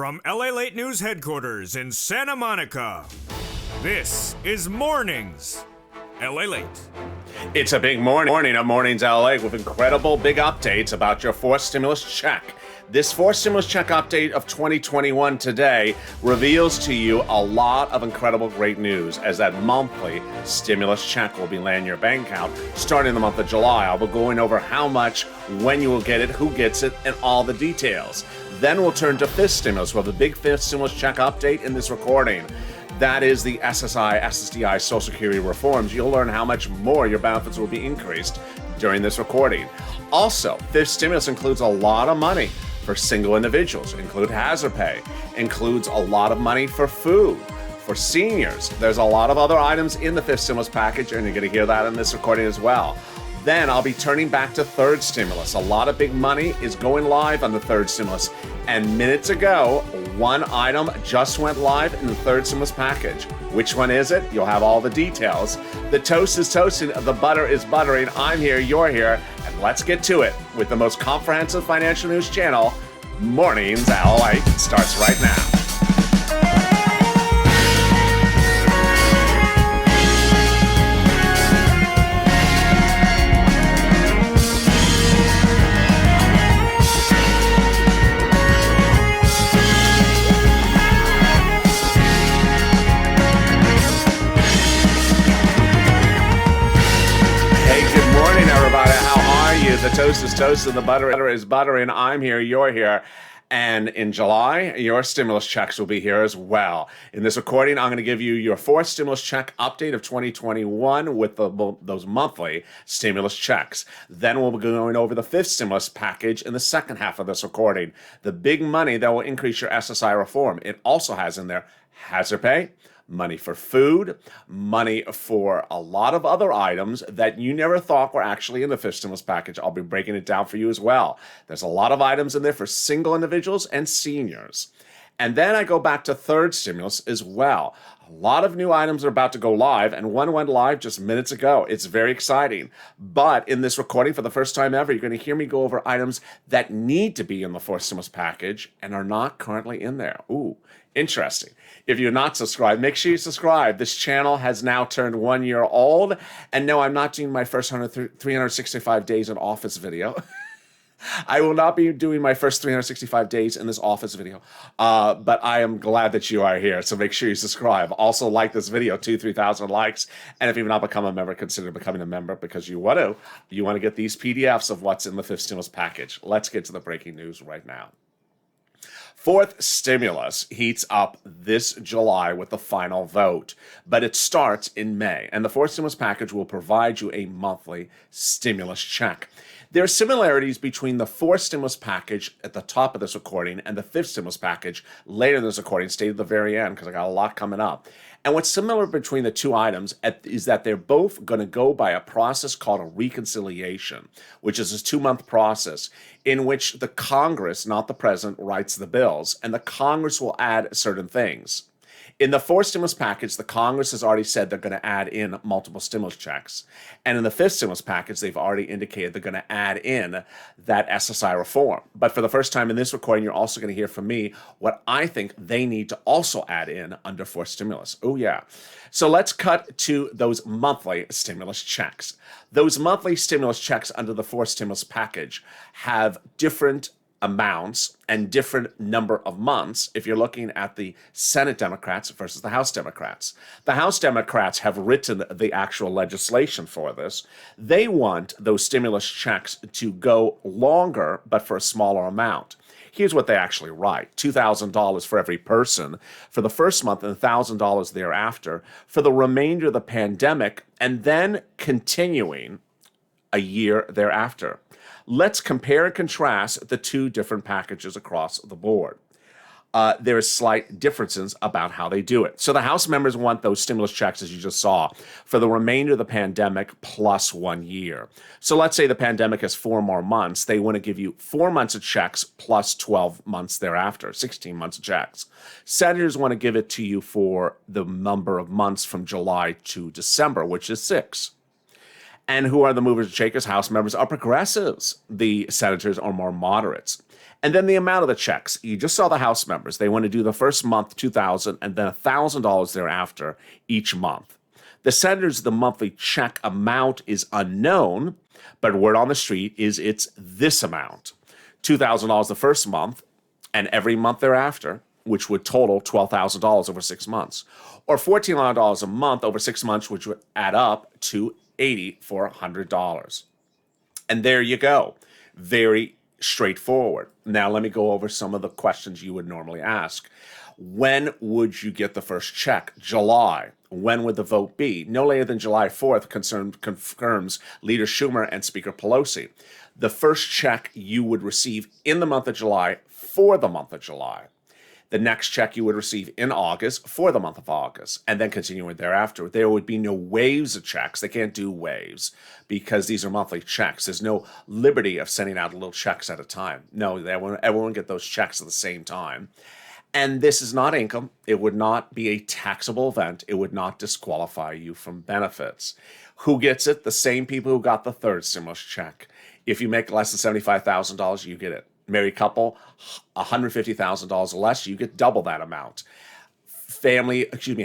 From LALATE News headquarters in Santa Monica, this is Mornings LALATE. It's a big morning of Mornings LA with incredible big updates about your fourth stimulus check. This fourth stimulus check update of 2021 today reveals to you a lot of incredible great news, as that monthly stimulus check will be landing your bank account starting the month of July. I'll be going over how much, when you will get it, who gets it, and all the details. Then we'll turn to fifth stimulus. We'll have the big fifth stimulus check update in this recording. That is the SSI, Social Security reforms. You'll learn how much more your benefits will be increased during this recording. Also, fifth stimulus includes a lot of money for single individuals, include hazard pay, includes a lot of money for food, for seniors. There's a lot of other items in the fifth stimulus package, and you're going to hear that in this recording as well. Then I'll be turning back to third stimulus. A lot of big money is going live on the third stimulus. And minutes ago, one item just went live in the third stimulus package. Which one is it? You'll have all the details. The toast is toasting, the butter is buttering. I'm here, you're here, and let's get to it with the most comprehensive financial news channel, Mornings LA. Starts right now. The toast is toast and the butter is buttering. I'm here, you're here. And in July, your stimulus checks will be here as well. In this recording, I'm going to give you your fourth stimulus check update of 2021 with those monthly stimulus checks. Then we'll be going over the fifth stimulus package in the second half of this recording. The big money that will increase your SSI reform. It also has in there hazard pay, money for food, money for a lot of other items that you never thought were actually in the fifth stimulus package. I'll be breaking it down for you as well. There's a lot of items in there for single individuals and seniors. And then I go back to third stimulus as well. A lot of new items are about to go live, and one went live just minutes ago. It's very exciting. But in this recording, for the first time ever, you're going to hear me go over items that need to be in the fourth stimulus package and are not currently in there. Ooh, interesting. If you're not subscribed, make sure you subscribe. This channel has now turned 1 year old. And no, I'm not doing my first 365 days in office video. I will not be doing my first 365 days in this office video, but I am glad that you are here, so make sure you subscribe. Also, like this video, 3,000 likes, and if you've not become a member, consider becoming a member, because you want to get these PDFs of what's in the fifth stimulus package. Let's get to the breaking news right now. Fourth stimulus heats up this July with the final vote, but it starts in May, and the fourth stimulus package will provide you a monthly stimulus check. There are similarities between the fourth stimulus package at the top of this recording and the fifth stimulus package later in this recording, stay at the very end because I got a lot coming up. And what's similar between the two items is that they're both going to go by a process called a reconciliation, which is a 2-month process in which the Congress, not the president, writes the bills, and the Congress will add certain things. In the fourth stimulus package, the Congress has already said they're going to add in multiple stimulus checks. And in the fifth stimulus package, they've already indicated they're going to add in that SSI reform. But for the first time in this recording, you're also going to hear from me what I think they need to also add in under fourth stimulus. Oh, yeah. So let's cut to those monthly stimulus checks. Those monthly stimulus checks under the fourth stimulus package have different amounts and different number of months if you're looking at the Senate Democrats versus the House Democrats. The House Democrats have written the actual legislation for this. They want those stimulus checks to go longer, but for a smaller amount. Here's what they actually write. $2,000 for every person for the first month and $1,000 thereafter for the remainder of the pandemic, and then continuing a year thereafter. Let's compare and contrast the two different packages across the board. There are slight differences about how they do it. So the House members want those stimulus checks, as you just saw, for the remainder of the pandemic plus 1 year. So let's say the pandemic has 4 more months. They want to give you 4 months of checks plus 12 months thereafter, 16 months of checks. Senators want to give it to you for the number of months from July to December, which is 6. And who are the movers and shakers? House members are progressives. The senators are more moderates. And then the amount of the checks. You just saw the House members. They want to do the first month $2,000 and then $1,000 thereafter each month. The senators, the monthly check amount is unknown, but word on the street is it's this amount. $2,000 the first month and every month thereafter, which would total $12,000 over 6 months. Or $1,400 a month over 6 months, which would add up to $8,400. And there you go. Very straightforward. Now, let me go over some of the questions you would normally ask. When would you get the first check? July. When would the vote be? No later than July 4th, confirms Leader Schumer and Speaker Pelosi. The first check you would receive in the month of July for the month of July. The next check you would receive in August for the month of August, and then continuing thereafter. There would be no waves of checks. They can't do waves because these are monthly checks. There's no liberty of sending out little checks at a time. No, everyone get those checks at the same time. And this is not income. It would not be a taxable event. It would not disqualify you from benefits. Who gets it? The same people who got the third stimulus check. If you make less than $75,000, you get it. Married couple, $150,000 or less, you get double that amount.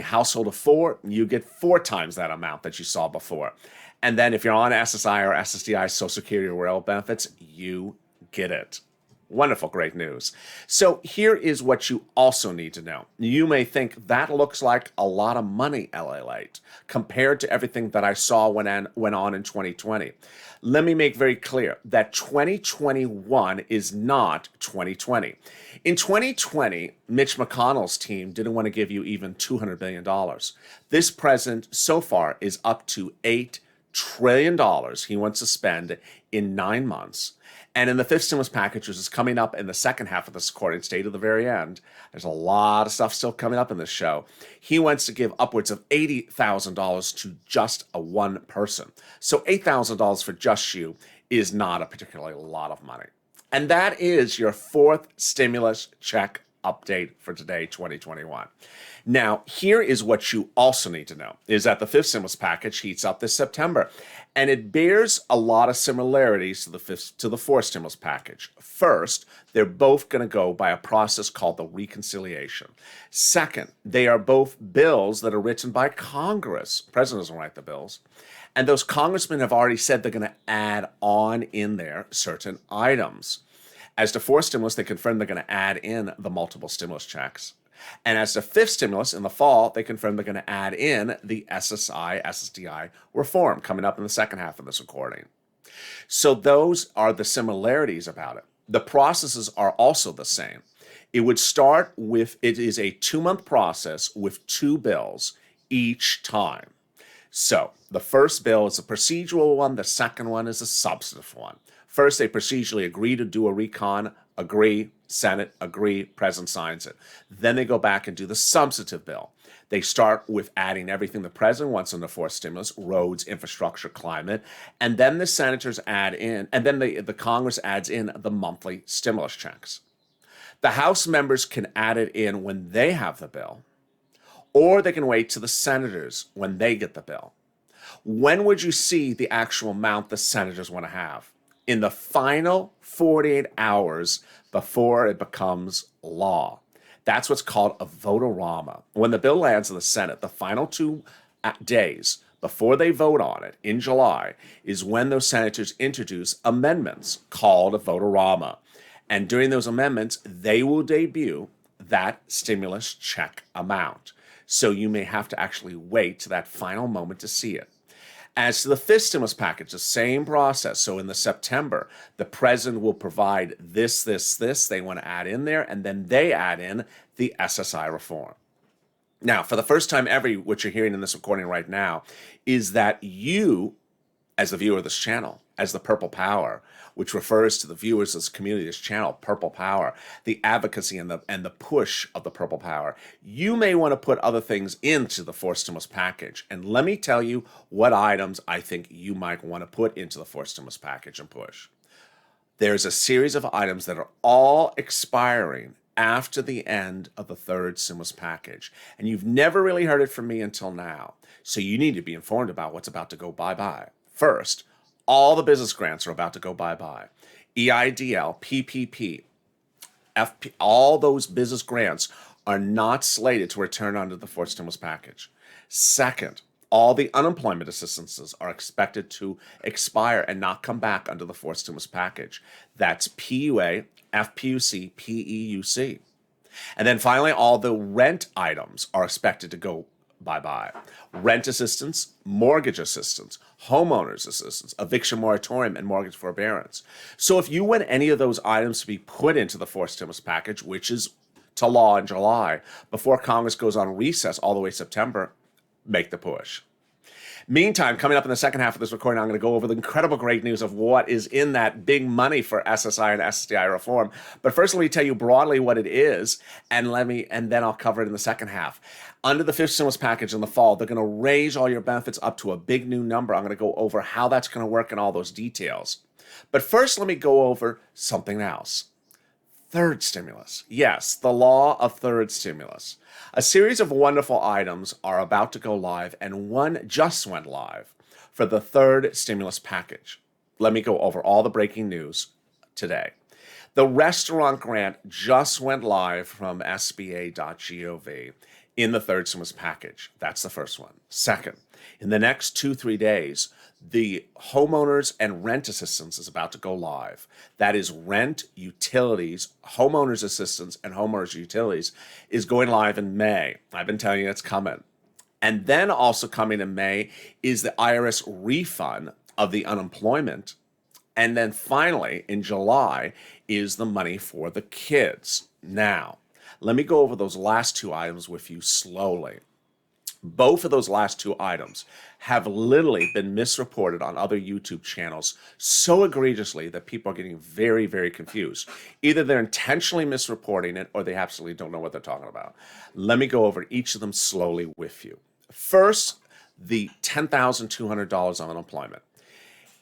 Household of 4, you get 4 times that amount that you saw before. And then if you're on SSI or SSDI, Social Security or Rail benefits, you get it. Wonderful, great news. So here is what you also need to know. You may think that looks like a lot of money, LALATE, compared to everything that I saw went on in 2020. Let me make very clear that 2021 is not 2020. In 2020, Mitch McConnell's team didn't want to give you even $200 billion. This president so far is up to $8 trillion he wants to spend in 9 months. And in the fifth stimulus package, which is coming up in the second half of this recording, stay to the very end. There's a lot of stuff still coming up in this show. He wants to give upwards of $80,000 to just one person. So $8,000 for just you is not a particularly lot of money. And that is your fourth stimulus check update for today, 2021. Now, here is what you also need to know, is that the fifth stimulus package heats up this September, and it bears a lot of similarities to the fourth stimulus package. First, they're both going to go by a process called the reconciliation. Second, they are both bills that are written by Congress. The president doesn't write the bills. And those congressmen have already said they're going to add on in there certain items. As to fourth stimulus, they confirmed they're going to add in the multiple stimulus checks. And as to fifth stimulus in the fall, they confirmed they're going to add in the SSI, SSDI reform coming up in the second half of this recording. So those are the similarities about it. The processes are also the same. It would start with, it is a 2-month process with 2 bills each time. So the first bill is a procedural one. The second one is a substantive one. First, they procedurally agree to do a recon, agree, Senate, agree, President signs it. Then they go back and do the substantive bill. They start with adding everything the President wants in the fourth stimulus, roads, infrastructure, climate, and then the senators add in, and then the Congress adds in the monthly stimulus checks. The House members can add it in when they have the bill, or they can wait to the senators when they get the bill. When would you see the actual amount the senators want to have? In the final 48 hours before it becomes law. That's what's called a vote-a-rama. When the bill lands in the Senate, the final 2 days before they vote on it in July is when those senators introduce amendments called a vote-a-rama. And during those amendments, they will debut that stimulus check amount. So you may have to actually wait to that final moment to see it. As to the fifth stimulus package, the same process. So in the September, the president will provide this, they want to add in there, and then they add in the SSI reform. Now, for the first time ever, what you're hearing in this recording right now is that you, as the viewer of this channel, as the Purple Power, which refers to the viewers of this community, this channel, Purple Power, the advocacy and the push of the Purple Power, you may want to put other things into the fourth stimulus package. And let me tell you what items I think you might want to put into the fourth stimulus package and push. There's a series of items that are all expiring after the end of the third stimulus package. And you've never really heard it from me until now. So you need to be informed about what's about to go bye-bye. First, all the business grants are about to go bye-bye. EIDL, PPP, all those business grants are not slated to return under the fourth stimulus package. Second, all the unemployment assistances are expected to expire and not come back under the fourth stimulus package. That's PUA, FPUC, PEUC. And then finally, all the rent items are expected to go bye-bye. Rent assistance, mortgage assistance, homeowners assistance, eviction moratorium, and mortgage forbearance. So if you want any of those items to be put into the fourth stimulus package, which is to law in July, before Congress goes on recess all the way September, make the push. Meantime, coming up in the second half of this recording, I'm going to go over the incredible great news of what is in that big money for SSI and SSDI reform. But first, let me tell you broadly what it is, and then I'll cover it in the second half. Under the fifth stimulus package in the fall, they're going to raise all your benefits up to a big new number. I'm going to go over how that's going to work and all those details. But first, let me go over something else. Third stimulus. Yes, the law of third stimulus. A series of wonderful items are about to go live, and one just went live for the third stimulus package. Let me go over all the breaking news today. The restaurant grant just went live from SBA.gov in the third stimulus package. That's the first one. Second, in the next 2-3 days, the homeowners and rent assistance is about to go live. That is rent, utilities, homeowners assistance, and homeowners utilities is going live in May. I've been telling you it's coming. And then also coming in May is the IRS refund of the unemployment. And then finally, in July, is the money for the kids. Now, let me go over those last two items with you slowly. Both of those last two items have literally been misreported on other YouTube channels so egregiously that people are getting very, very confused. Either they're intentionally misreporting it or they absolutely don't know what they're talking about. Let me go over each of them slowly with you. First, the $10,200 of unemployment.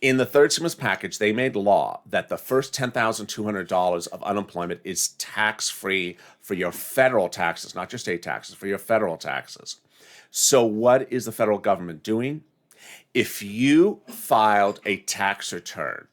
In the third stimulus package, they made law that the first $10,200 of unemployment is tax-free for your federal taxes, not your state taxes, for your federal taxes. So what is the federal government doing? If you filed a tax return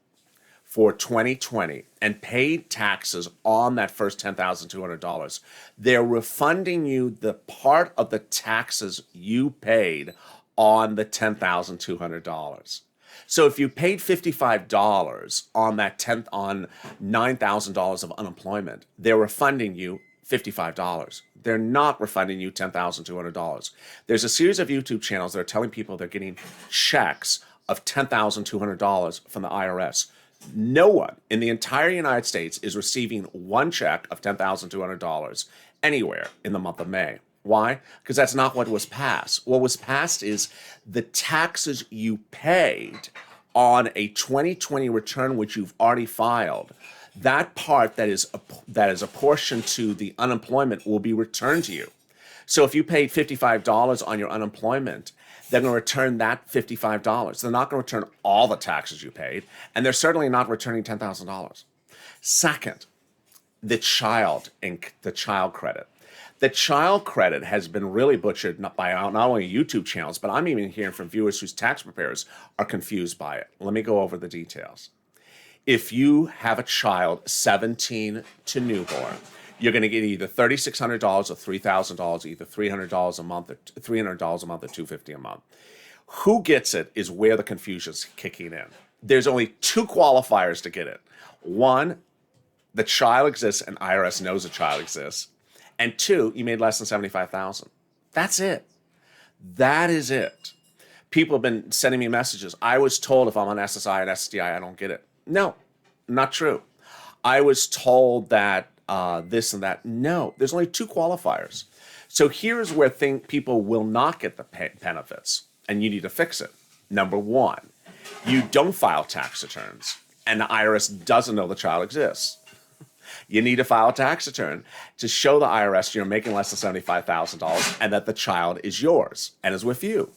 for 2020 and paid taxes on that first $10,200, they're refunding you the part of the taxes you paid on the $10,200. So if you paid $55 on that on $9,000 of unemployment, they're refunding you $55. They're not refunding you $10,200. There's a series of YouTube channels that are telling people they're getting checks of $10,200 from the IRS. No one in the entire United States is receiving one check of $10,200 anywhere in the month of May. Why? Because that's not what was passed. What was passed is the taxes you paid on a 2020 return, which you've already filed. That part that is apportioned to the unemployment will be returned to you. So if you paid $55 on your unemployment, they're going to return that $55. They're not going to return all the taxes you paid, and they're certainly not returning $10,000. Second, the child credit. The child credit has been really butchered not only YouTube channels, but I'm even hearing from viewers whose tax preparers are confused by it. Let me go over the details. If you have a child 17 to newborn, you're going to get either $3,600 or $3,000, either $300 a month or $300 a month or $250 a month. Who gets it is where the confusion's kicking in. There's only two qualifiers to get it. One, the child exists and IRS knows the child exists. And two, you made less than $75,000. That's it. That is it. People have been sending me messages. I was told if I'm on SSI and SSDI, I don't get it. No, not true. I was told that this and that. No, there's only two qualifiers. So here's where people will not get the benefits, and you need to fix it. Number one, you don't file tax returns, and the IRS doesn't know the child exists. You need to file a tax return to show the IRS you're making less than $75,000 and that the child is yours and is with you.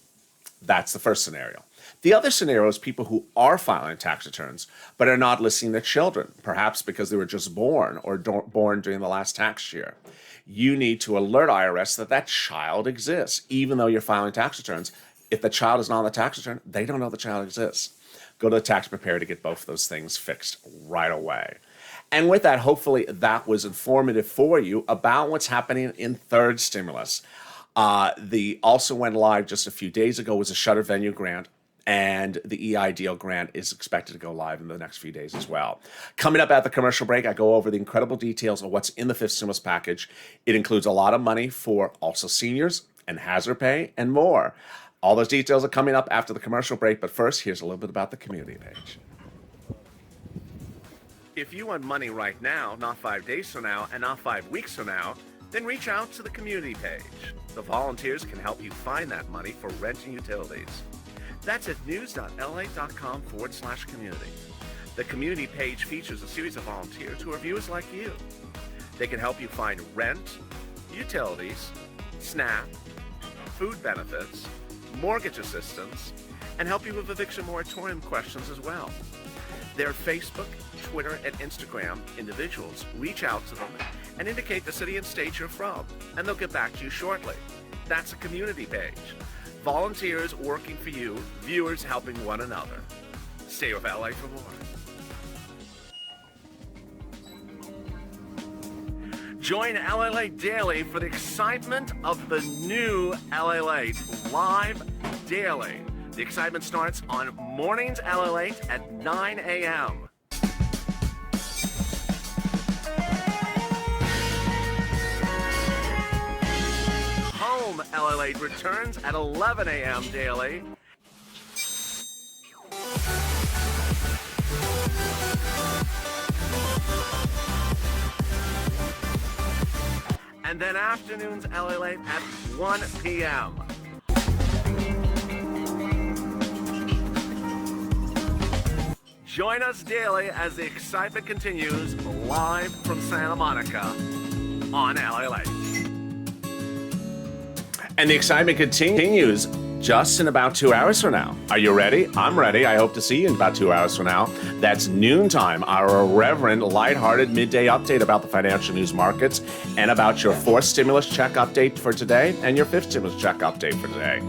That's the first scenario. The other scenario is people who are filing tax returns but are not listing their children, perhaps because they were just born or born during the last tax year. You need to alert IRS that that child exists, even though you're filing tax returns. If the child is not on the tax return, they don't know the child exists. Go to the tax preparer to get both of those things fixed right away. And with that, hopefully that was informative for you about what's happening in third stimulus. The also went live just a few days ago was a Shutter Venue grant, and the EIDL grant is expected to go live in the next few days as well. Coming up at the commercial break, I go over the incredible details of what's in the fifth stimulus package. It includes a lot of money for also seniors and hazard pay and more. All those details are coming up after the commercial break, but first, here's a little bit about the community page. If you want money right now, not 5 days from now, and not 5 weeks from now, then reach out to the community page. The volunteers can help you find that money for rent and utilities. That's at news.lalate.com/community. The community page features a series of volunteers who are viewers like you. They can help you find rent, utilities, SNAP, food benefits, mortgage assistance, and help you with eviction moratorium questions as well. Their Facebook, Twitter, and Instagram individuals reach out to them and indicate the city and state you're from, and they'll get back to you shortly. That's a community page. Volunteers working for you, viewers helping one another. Stay with LA for more. Join LALATE Daily for the excitement of the new LALATE live daily. The excitement starts on Mornings LALATE at 9 a.m. Home LALATE returns at 11 a.m. daily. And then afternoons LALATE at 1 p.m. Join us daily as the excitement continues live from Santa Monica on LALATE. And the excitement continues just in about 2 hours from now. Are you ready? I'm ready. I hope to see you in about 2 hours from now. That's noontime, our irreverent, lighthearted midday update about the financial news markets and about your fourth stimulus check update for today and your fifth stimulus check update for today.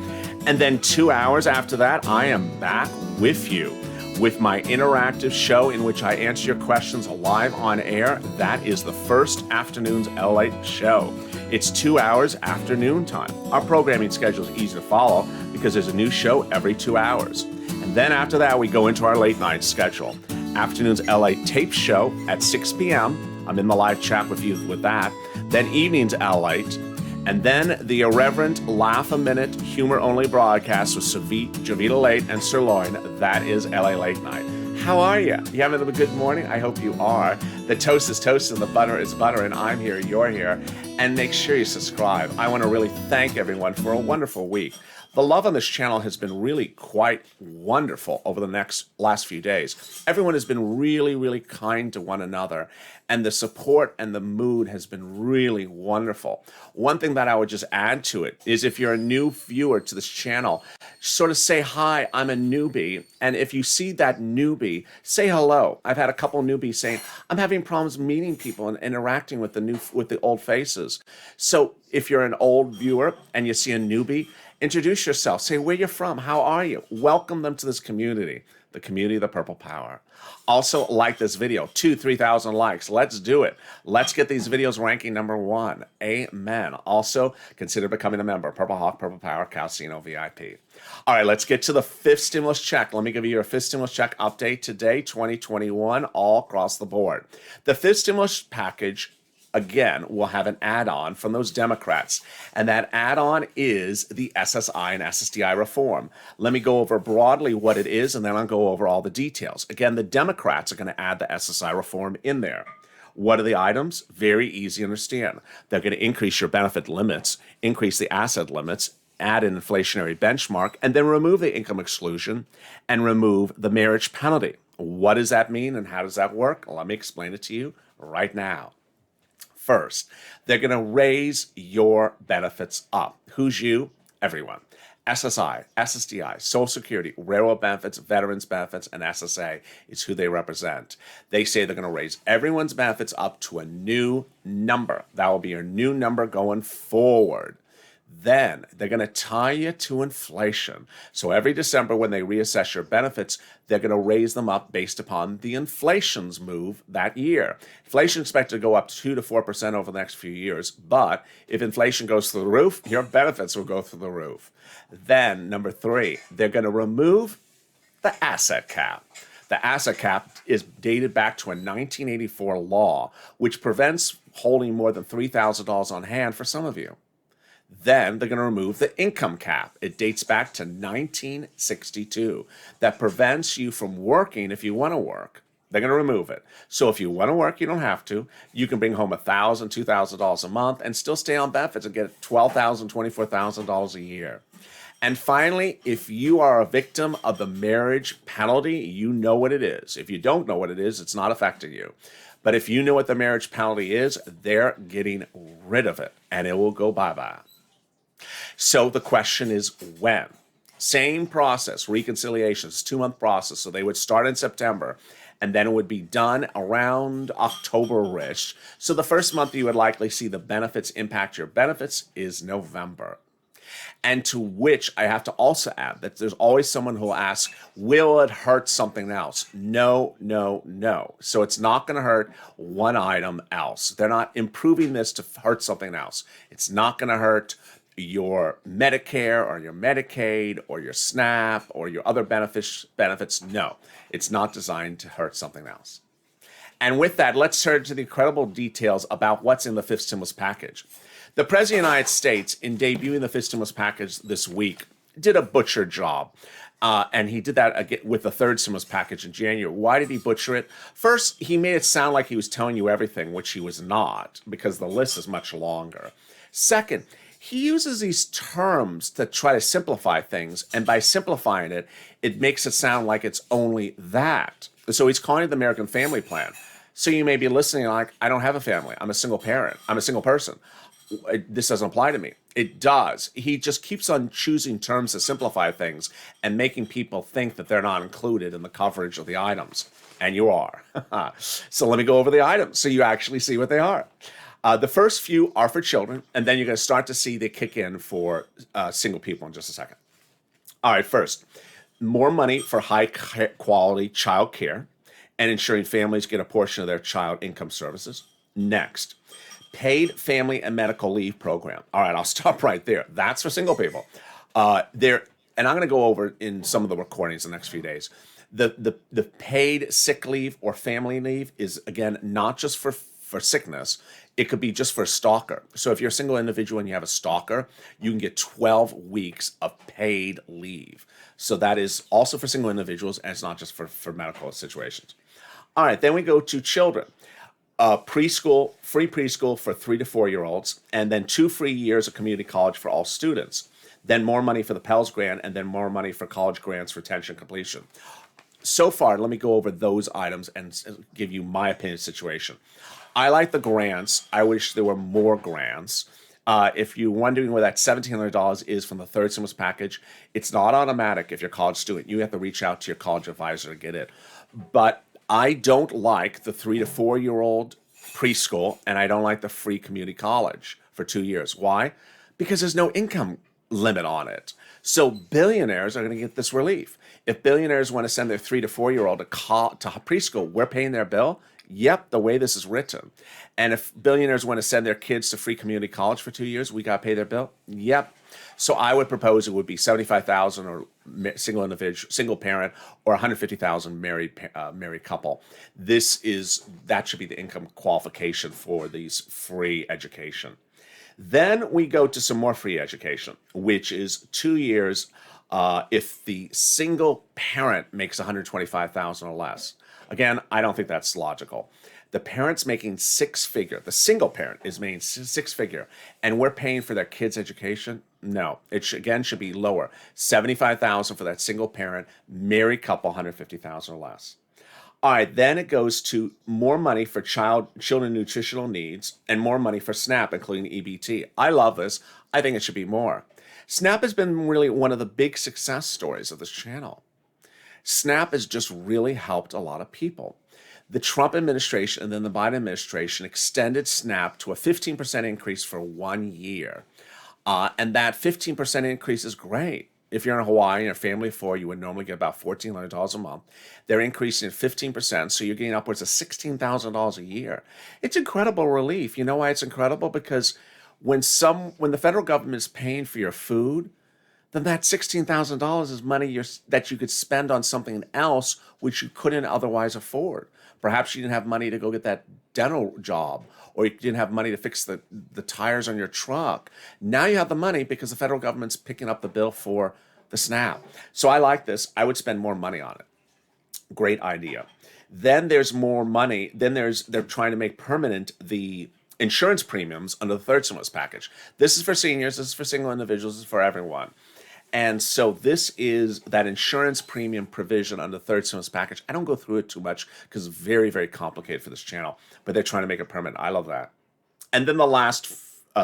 And then 2 hours after that, I am back with you with my interactive show in which I answer your questions live on air. That is the first afternoon's LALATE show. It's 2 hours after noontime. Our programming schedule is easy to follow because there's a new show every 2 hours. And then after that, we go into our late night schedule. Afternoon's LALATE tape show at 6 p.m. I'm in the live chat with you with that. Then evening's LALATE. And then the irreverent laugh-a-minute, humor-only broadcast with Javita Late and Sirloin. That is LA Late Night. How are you? You having a good morning? I hope you are. The toast is toast and the butter is butter, and I'm here, you're here. And make sure you subscribe. I want to really thank everyone for a wonderful week. The love on this channel has been really quite wonderful over the last few days. Everyone has been really, really kind to one another, and the support and the mood has been really wonderful. One thing that I would just add to it is if you're a new viewer to this channel, sort of say, hi, I'm a newbie. And if you see that newbie, say hello. I've had a couple of newbies saying, I'm having problems meeting people and interacting with the old faces. So if you're an old viewer and you see a newbie, introduce yourself. Say where you're from. How are you? Welcome them to this community, the community of the Purple Power. Also, like this video. 3,000 likes. Let's do it. Let's get these videos ranking #1. Amen. Also, consider becoming a member. Purple Hawk, Purple Power, Calcino VIP. All right, let's get to the fifth stimulus check. Let me give you your fifth stimulus check update today, 2021, all across the board. The fifth stimulus package, again, we'll have an add-on from those Democrats, and that add-on is the SSI and SSDI reform. Let me go over broadly what it is, and then I'll go over all the details. Again, the Democrats are going to add the SSI reform in there. What are the items? Very easy to understand. They're going to increase your benefit limits, increase the asset limits, add an inflationary benchmark, and then remove the income exclusion and remove the marriage penalty. What does that mean, and how does that work? Let me explain it to you right now. First, they're going to raise your benefits up. Who's you? Everyone. SSI, SSDI, Social Security, Railroad benefits, Veterans benefits, and SSA is who they represent. They say they're going to raise everyone's benefits up to a new number. That will be your new number going forward. Then they're going to tie you to inflation. So every December when they reassess your benefits, they're going to raise them up based upon the inflation's move that year. Inflation is expected to go up 2 to 4% over the next few years. But if inflation goes through the roof, your benefits will go through the roof. Then, number 3, they're going to remove the asset cap. The asset cap is dated back to a 1984 law, which prevents holding more than $3,000 on hand for some of you. Then they're going to remove the income cap. It dates back to 1962. That prevents you from working if you want to work. They're going to remove it. So if you want to work, you don't have to. You can bring home $1,000, $2,000 a month and still stay on benefits and get $12,000, $24,000 a year. And finally, if you are a victim of the marriage penalty, you know what it is. If you don't know what it is, it's not affecting you. But if you know what the marriage penalty is, they're getting rid of it and it will go bye-bye. So the question is when? Same process, reconciliations, 2-month process. So they would start in September and then it would be done around October-ish. So the first month you would likely see the benefits impact your benefits is November. And to which I have to also add that there's always someone who will ask, will it hurt something else? No, no, no. So it's not going to hurt one item else. They're not improving this to hurt something else. It's not going to hurt your Medicare or your Medicaid or your SNAP or your other benefits. No, it's not designed to hurt something else. And with that, let's turn to the incredible details about what's in the fifth stimulus package. The President of the United States, in debuting the fifth stimulus package this week, did a butcher job. And he did that again with the third stimulus package in January. Why did he butcher it? First, he made it sound like he was telling you everything, which he was not, because the list is much longer. Second, he uses these terms to try to simplify things. And by simplifying it, it makes it sound like it's only that. So he's calling it the American Family Plan. So you may be listening like, I don't have a family. I'm a single parent. I'm a single person. This doesn't apply to me. It does. He just keeps on choosing terms to simplify things and making people think that they're not included in the coverage of the items. And you are. So let me go over the items so you actually see what they are. The first few are for children, and then you're going to start to see they kick in for single people in just a second. All right, first, more money for high-quality child care and ensuring families get a portion of their child income services. Next, paid family and medical leave program. All right, I'll stop right there. That's for single people. And I'm going to go over in some of the recordings in the next few days. The paid sick leave or family leave is, again, not just for sickness. It could be just for a stalker. So if you're a single individual and you have a stalker, you can get 12 weeks of paid leave. So that is also for single individuals, and it's not just for medical situations. All right, then we go to children. Preschool, free preschool for 3 to 4-year-olds, and then 2 free years of community college for all students. Then more money for the Pell Grant, and then more money for college grants retention completion. So far, let me go over those items and give you my opinion of the situation. I like the grants. I wish there were more grants. If you're wondering where that $1,700 is from the third stimulus package, it's not automatic if you're a college student. You have to reach out to your college advisor to get it. But I don't like the 3 to 4-year-old preschool, and I don't like the free community college for 2 years. Why? Because there's no income limit on it. So billionaires are going to get this relief. If billionaires want to send their 3 to 4-year-old to preschool, we're paying their bill. Yep, the way this is written. And if billionaires want to send their kids to free community college for 2 years, we got to pay their bill. Yep. So I would propose it would be $75,000 or single individual, single parent, or $150,000 married couple. That should be the income qualification for these free education. Then we go to some more free education, which is 2 years if the single parent makes $125,000 or less. Again, I don't think that's logical. The parent's making six-figure. The single parent is making six-figure, and we're paying for their kids' education? No. It should be lower. $75,000 for that single parent, married couple, $150,000 or less. All right, then it goes to more money for children nutritional needs and more money for SNAP, including EBT. I love this. I think it should be more. SNAP has been really one of the big success stories of this channel. SNAP has just really helped a lot of people. The Trump administration and then the Biden administration extended SNAP to a 15% increase for 1 year. And that 15% increase is great. If you're in Hawaii and a family of four, you would normally get about $1,400 a month. They're increasing it 15%, so you're getting upwards of $16,000 a year. It's incredible relief. You know why it's incredible? Because when the federal government is paying for your food, then that $16,000 is money that you could spend on something else which you couldn't otherwise afford. Perhaps you didn't have money to go get that dental job, or you didn't have money to fix the tires on your truck. Now you have the money because the federal government's picking up the bill for the SNAP. So I like this. I would spend more money on it. Great idea. Then there's more money. Then they're trying to make permanent the insurance premiums under the third stimulus package. This is for seniors. This is for single individuals. This is for everyone. And so this is that insurance premium provision under the third stimulus package. I don't go through it too much because it's very, very complicated for this channel, but they're trying to make it permanent. I love that. And then the last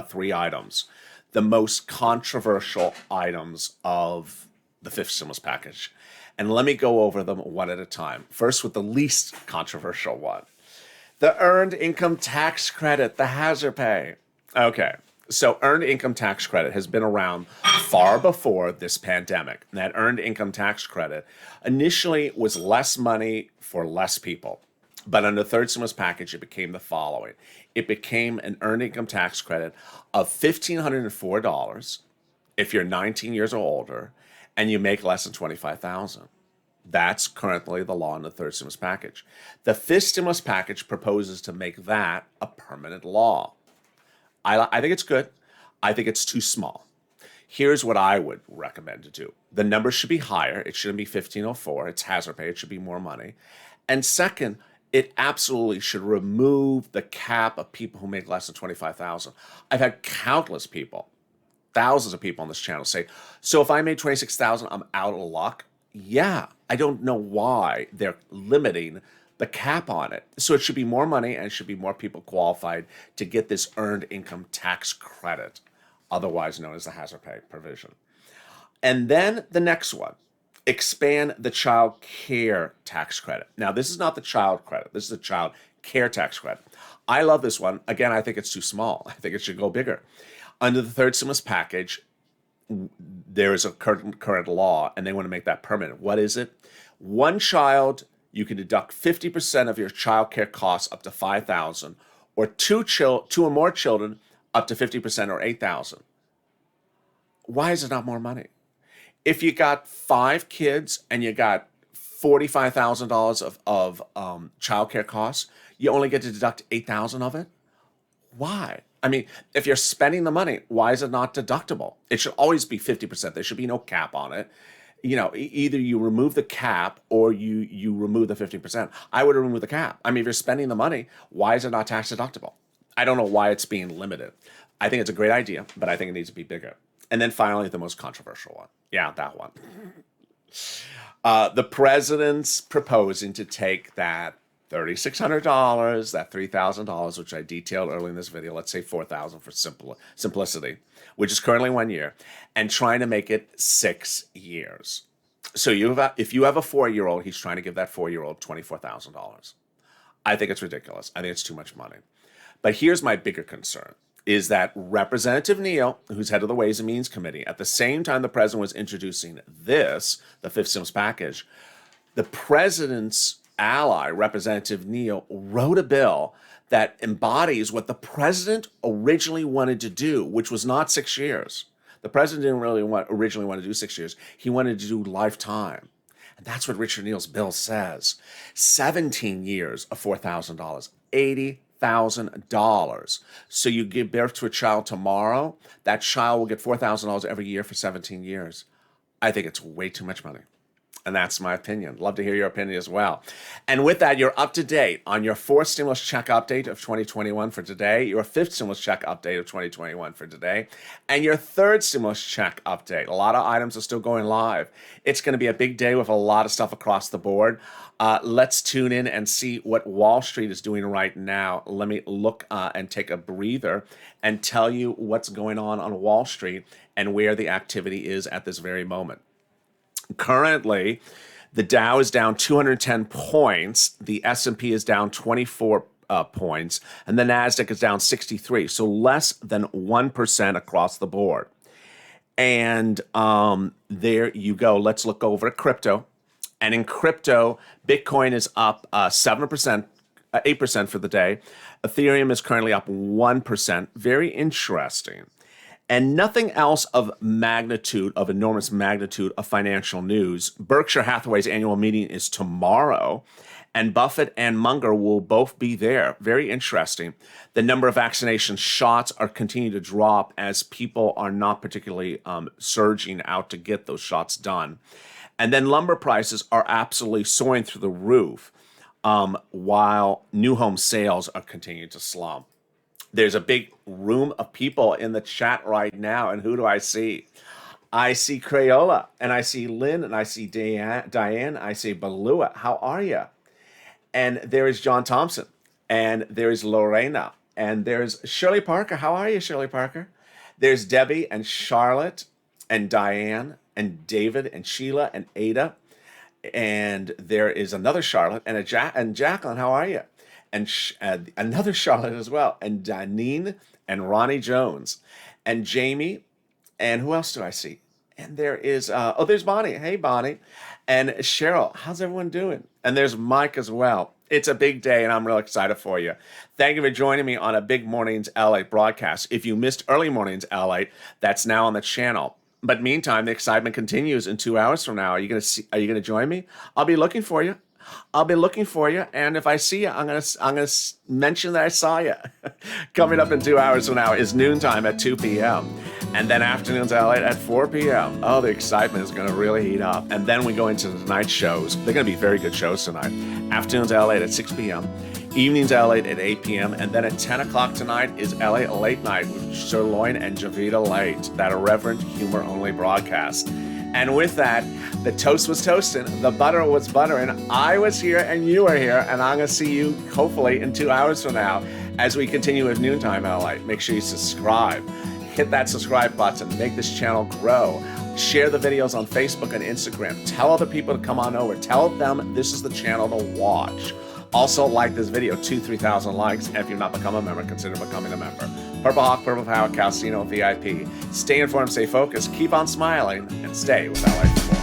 three items, the most controversial items of the fifth stimulus package. And let me go over them one at a time. First, with the least controversial one, the earned income tax credit, the hazard pay. Okay. So earned income tax credit has been around far before this pandemic. And that earned income tax credit initially was less money for less people. But under the third stimulus package, it became the following. It became an earned income tax credit of $1,504 if you're 19 years or older and you make less than $25,000. That's currently the law in the third stimulus package. The fifth stimulus package proposes to make that a permanent law. I think it's good. I think it's too small. Here's what I would recommend to do. The number should be higher. It shouldn't be 1504. It's hazard pay. It should be more money. And second, it absolutely should remove the cap of people who make less than 25,000. I've had countless people, thousands of people on this channel say, so if I made 26,000, I'm out of luck. Yeah, I don't know why they're limiting the cap on it. So it should be more money and it should be more people qualified to get this earned income tax credit, otherwise known as the hazard pay provision. And then the next one, expand the child care tax credit. Now, this is not the child credit. This is the child care tax credit. I love this one. Again, I think it's too small. I think it should go bigger. Under the third stimulus package, there is a current law, and they want to make that permanent. What is it? One child, you can deduct 50% of your child care costs up to $5,000, or two or more children up to 50% or $8,000. Why is it not more money? If you got 5 kids and you got $45,000 of child care costs, you only get to deduct $8,000 of it. Why? I mean, if you're spending the money, why is it not deductible? It should always be 50%. There should be no cap on it. You know, either you remove the cap or you remove the 50%. I would remove the cap. I mean, if you're spending the money, why is it not tax deductible? I don't know why it's being limited. I think it's a great idea, but I think it needs to be bigger. And then finally, the most controversial one. Yeah, that one. The president's proposing to take that $3,600, that $3,000, which I detailed earlier in this video, let's say $4,000 for simplicity, which is currently 1 year, and trying to make it 6 years. So if you have a 4-year-old, he's trying to give that 4-year-old $24,000. I think it's ridiculous. I think it's too much money. But here's my bigger concern, is that Representative Neal, who's head of the Ways and Means Committee, at the same time the president was introducing this, the fifth stimulus package, the president's ally, Representative Neal, wrote a bill that embodies what the president originally wanted to do, which was not 6 years. The president didn't really originally want to do 6 years. He wanted to do lifetime. And that's what Richard Neal's bill says. 17 years of $4,000, $80,000. So you give birth to a child tomorrow, that child will get $4,000 every year for 17 years. I think it's way too much money. And that's my opinion. Love to hear your opinion as well. And with that, you're up to date on your fourth stimulus check update of 2021 for today, your fifth stimulus check update of 2021 for today, and your third stimulus check update. A lot of items are still going live. It's going to be a big day with a lot of stuff across the board. Let's tune in and see what Wall Street is doing right now. Let me look and take a breather and tell you what's going on Wall Street and where the activity is at this very moment. Currently, the Dow is down 210 points. The S&P is down 24 points, and the NASDAQ is down 63, so less than 1% across the board. And there you go. Let's look over at crypto. And in crypto, Bitcoin is up 7%, 8% for the day. Ethereum is currently up 1%. Very interesting. And nothing else of magnitude, of enormous magnitude of financial news. Berkshire Hathaway's annual meeting is tomorrow, and Buffett and Munger will both be there. Very interesting. The number of vaccination shots are continuing to drop as people are not particularly surging out to get those shots done. And then lumber prices are absolutely soaring through the roof, while new home sales are continuing to slump. There's a big room of people in the chat right now, and who do I see? I see Crayola, and I see Lynn, and I see Diane, I see Balua. How are you? And there is John Thompson, and there is Lorena, and there's Shirley Parker. How are you, Shirley Parker? There's Debbie and Charlotte and Diane and David and Sheila and Ada, and there is another Charlotte and Jacqueline. How are you? And another Charlotte as well, and Danine and Ronnie Jones, and Jamie, and who else do I see? And there is, there's Bonnie. Hey, Bonnie. And Cheryl. How's everyone doing? And there's Mike as well. It's a big day, and I'm real excited for you. Thank you for joining me on a Big Mornings LA broadcast. If you missed Early Mornings LA, that's now on the channel. But meantime, the excitement continues in 2 hours from now. Are you gonna join me? I'll be looking for you. And if I see you, I'm gonna mention that I saw you. Coming up in 2 hours from now is noontime at 2 p.m. and then afternoons at 4 p.m. Oh, the excitement is gonna really heat up. And then we go into tonight's shows. They're gonna be very good shows tonight. Afternoons at 6 p.m. Evenings at 8 p.m. And then at 10 o'clock tonight is LA Late Night with Sirloin and Javita Late, that irreverent humor-only broadcast. And with that, the toast was toasting, the butter was buttering, I was here and you are here, and I'm going to see you hopefully in 2 hours from now as we continue with Noontime LA. Make sure you subscribe. Hit that subscribe button. Make this channel grow. Share the videos on Facebook and Instagram. Tell other people to come on over. Tell them this is the channel to watch. Also, like this video, 3,000 likes. And if you've not become a member, consider becoming a member. Purple Hawk, Purple Power, Calcino VIP. Stay informed, stay focused, keep on smiling, and stay with LA.